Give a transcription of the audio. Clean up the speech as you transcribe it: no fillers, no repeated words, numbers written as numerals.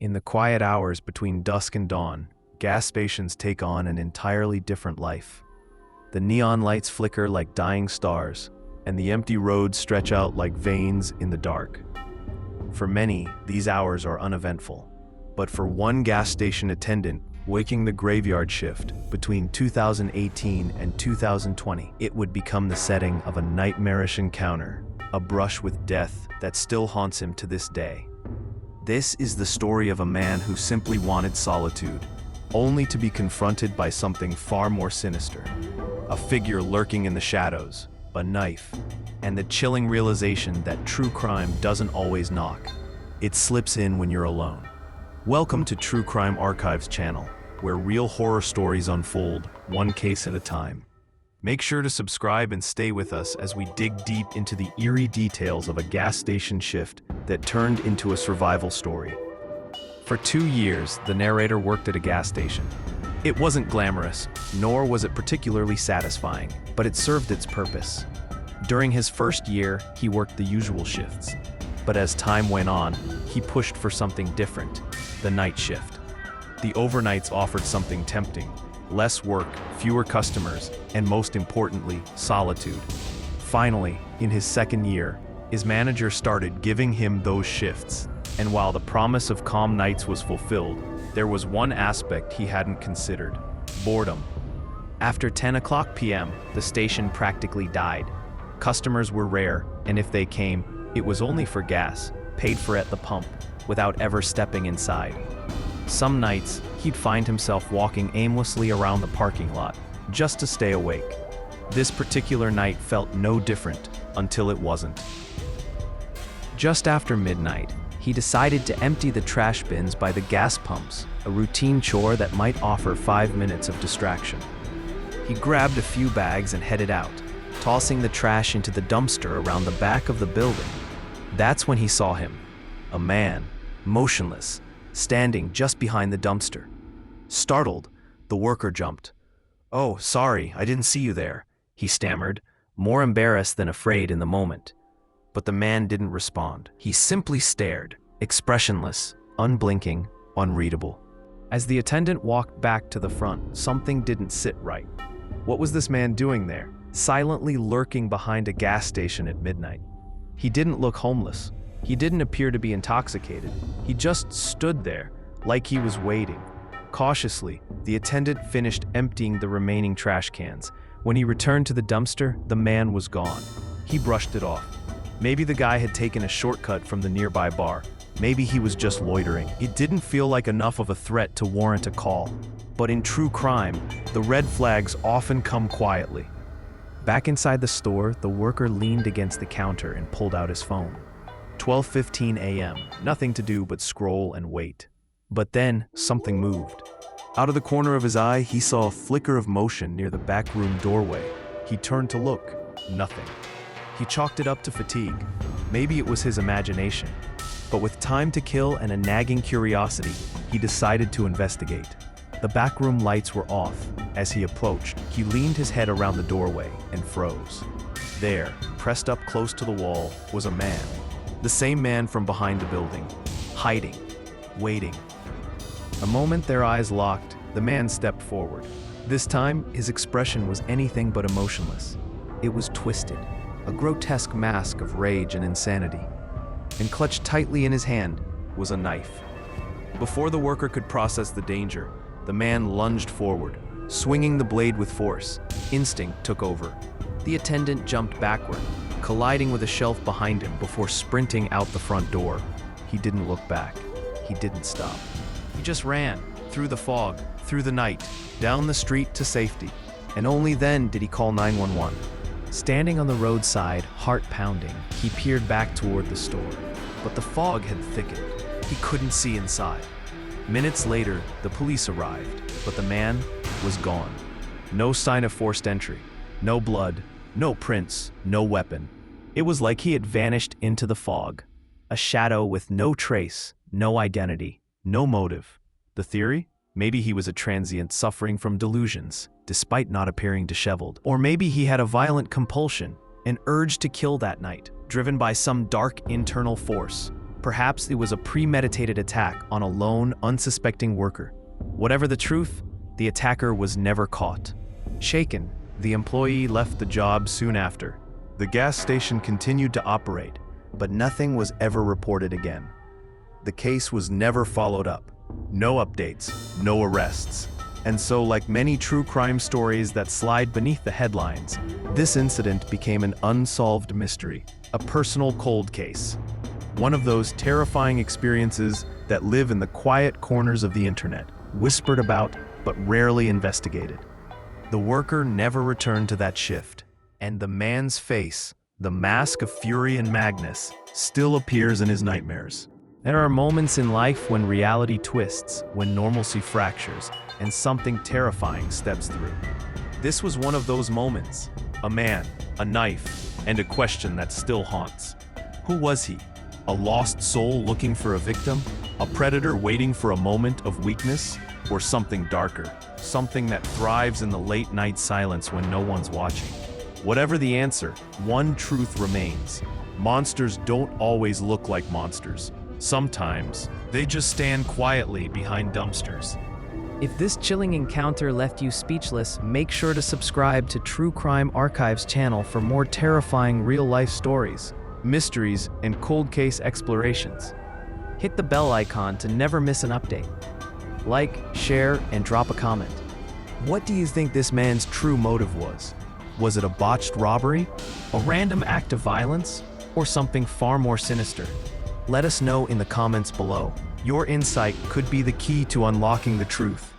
In the quiet hours between dusk and dawn, gas stations take on an entirely different life. The neon lights flicker like dying stars, and the empty roads stretch out like veins in the dark. For many, these hours are uneventful. But for one gas station attendant waking the graveyard shift between 2018 and 2020, it would become the setting of a nightmarish encounter, a brush with death that still haunts him to this day. This is the story of a man who simply wanted solitude, only to be confronted by something far more sinister. A figure lurking in the shadows, a knife, and the chilling realization that true crime doesn't always knock. It slips in when you're alone. Welcome to True Crime Archives channel, where real horror stories unfold, one case at a time. Make sure to subscribe and stay with us as we dig deep into the eerie details of a gas station shift that turned into a survival story. For 2 years, the narrator worked at a gas station. It wasn't glamorous, nor was it particularly satisfying, but it served its purpose. During his first year, he worked the usual shifts. But as time went on, he pushed for something different, the night shift. The overnights offered something tempting: less work, fewer customers, and most importantly, solitude. Finally, in his second year, his manager started giving him those shifts. And while the promise of calm nights was fulfilled, there was one aspect he hadn't considered: boredom. After 10 o'clock p.m., the station practically died. Customers were rare, and if they came, it was only for gas, paid for at the pump, without ever stepping inside. Some nights, he'd find himself walking aimlessly around the parking lot, just to stay awake. This particular night felt no different, until it wasn't. Just after midnight, he decided to empty the trash bins by the gas pumps, a routine chore that might offer 5 minutes of distraction. He grabbed a few bags and headed out, tossing the trash into the dumpster around the back of the building. That's when he saw him, a man, motionless, standing just behind the dumpster. Startled, the worker jumped. "Oh, sorry, I didn't see you there," he stammered, more embarrassed than afraid in the moment. But the man didn't respond. He simply stared, expressionless, unblinking, unreadable. As the attendant walked back to the front, something didn't sit right. What was this man doing there, silently lurking behind a gas station at midnight? He didn't look homeless. He didn't appear to be intoxicated. He just stood there, like he was waiting. Cautiously, the attendant finished emptying the remaining trash cans. When he returned to the dumpster, the man was gone. He brushed it off. Maybe the guy had taken a shortcut from the nearby bar. Maybe he was just loitering. It didn't feel like enough of a threat to warrant a call. But in true crime, the red flags often come quietly. Back inside the store, the worker leaned against the counter and pulled out his phone. 12:15 a.m., nothing to do but scroll and wait. But then, something moved. Out of the corner of his eye, he saw a flicker of motion near the back room doorway. He turned to look. Nothing. He chalked it up to fatigue. Maybe it was his imagination. But with time to kill and a nagging curiosity, he decided to investigate. The backroom lights were off. As he approached, he leaned his head around the doorway and froze. There, pressed up close to the wall, was a man. The same man from behind the building, hiding, waiting. A moment their eyes locked, the man stepped forward. This time, his expression was anything but emotionless. It was twisted, a grotesque mask of rage and insanity. And clutched tightly in his hand was a knife. Before the worker could process the danger, the man lunged forward, swinging the blade with force. Instinct took over. The attendant jumped backward, colliding with a shelf behind him before sprinting out the front door. He didn't look back. He didn't stop. He just ran, through the fog, through the night, down the street to safety. And only then did he call 911. Standing on the roadside, heart pounding, he peered back toward the store. But the fog had thickened. He couldn't see inside. Minutes later, the police arrived, but the man was gone. No sign of forced entry. No blood. No prints. No weapon. It was like he had vanished into the fog. A shadow with no trace, no identity, no motive. The theory? Maybe he was a transient suffering from delusions, despite not appearing disheveled. Or maybe he had a violent compulsion, an urge to kill that night, driven by some dark internal force. Perhaps it was a premeditated attack on a lone, unsuspecting worker. Whatever the truth, the attacker was never caught. Shaken, the employee left the job soon after. The gas station continued to operate, but nothing was ever reported again. The case was never followed up. No updates, no arrests. And so, like many true crime stories that slide beneath the headlines, this incident became an unsolved mystery, a personal cold case. One of those terrifying experiences that live in the quiet corners of the internet, whispered about but rarely investigated. The worker never returned to that shift, and the man's face, the mask of fury and madness, still appears in his nightmares. There are moments in life when reality twists, when normalcy fractures, and something terrifying steps through. This was one of those moments. A man, a knife, and a question that still haunts. Who was he? A lost soul looking for a victim? A predator waiting for a moment of weakness? Or something darker, something that thrives in the late-night silence when no one's watching? Whatever the answer, one truth remains. Monsters don't always look like monsters. Sometimes, they just stand quietly behind dumpsters. If this chilling encounter left you speechless, make sure to subscribe to True Crime Archives channel for more terrifying real-life stories, mysteries, and cold case explorations. Hit the bell icon to never miss an update. Like, share, and drop a comment. What do you think this man's true motive was? Was it a botched robbery, a random act of violence, or something far more sinister? Let us know in the comments below. Your insight could be the key to unlocking the truth.